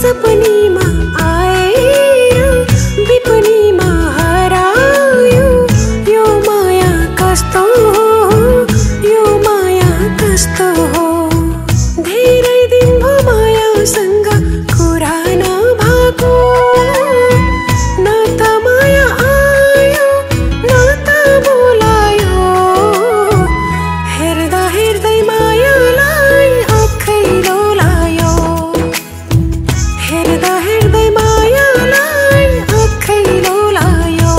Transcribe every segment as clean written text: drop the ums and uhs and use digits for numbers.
सपनीमा आएर विपनीमा हरायो यो माया कस्तो हो यो माया कस्तो हो धेरै दिन भयो मायासँग कुरा नभएको न त माया आयो न त बोलायो हेर्दा हेर्दै मायालाई आँखै लोलायो हेर्दा हेर्दै मायालाई आँखै लोलायो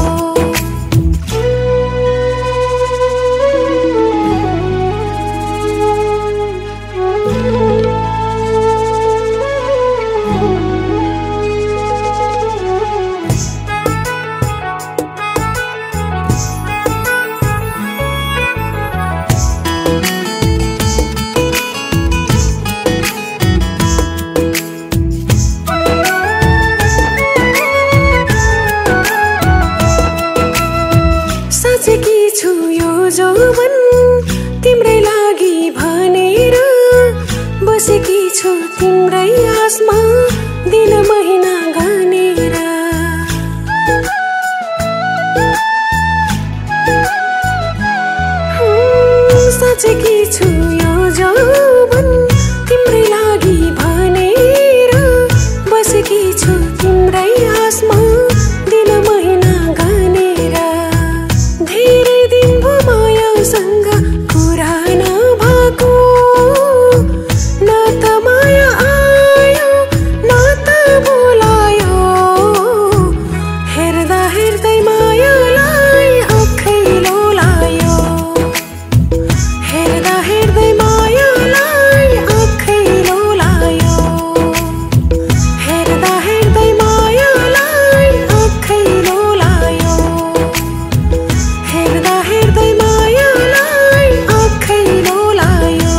साँचेकी छु यो जौवन तिम्रै लागि भनेर बसेकी छु तिम्रै आसमा दिन महिना गनेर साँचेकी छु यो जौवन तिम्रै लागि भनेर बसेकी छु तिम्रै आसमा दिन महिना गनेर धेरै दिन भयो मायासँग कुरा नभएको न त माया आयो न त बोलायो हेर्दा हेर्दै मायालाई आँखै लोलायो हेर्दा हेर्दै मायालाई आँखै लोलायो हेर्दा हेर्दै मायालाई आँखै लोलायो हेर्दा हेर्दै मायालाई आँखै लोलायो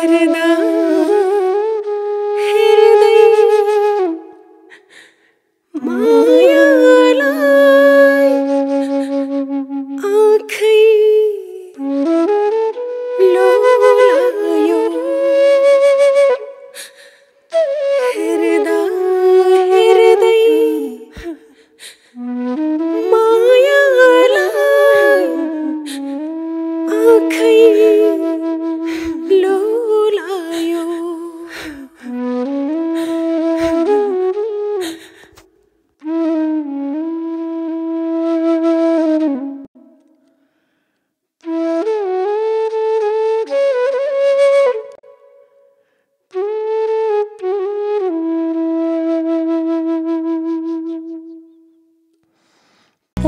हेर्दा हेर्दै मायालाई आँखै लोलायो हेर्दा हेर्दै मायालाई आँखै लोलायो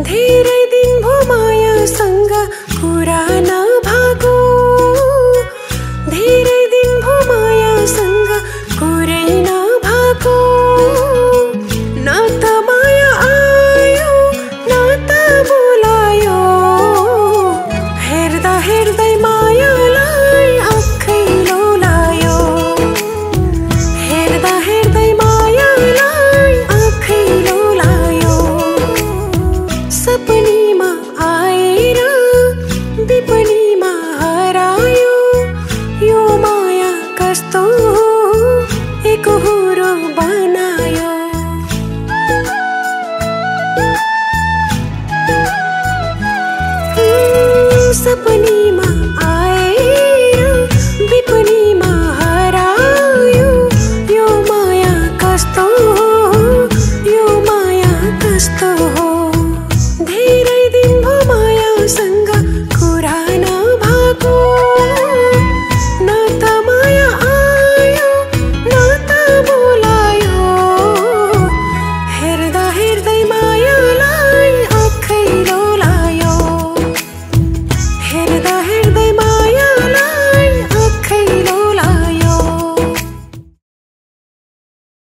धेरै दिन भयो मायासँग कुरा नभएको धेरै दिन भयो मायासँग कुरै नभएको न त माया आयो न त बोलायो हेर्दा हेर्दै मायालाई आँखै लोलायो हेर्दा हेर्दै मायालाई आँखै लोलायो सपनीमा आएर विपनीमा हरायो यो माया कस्तो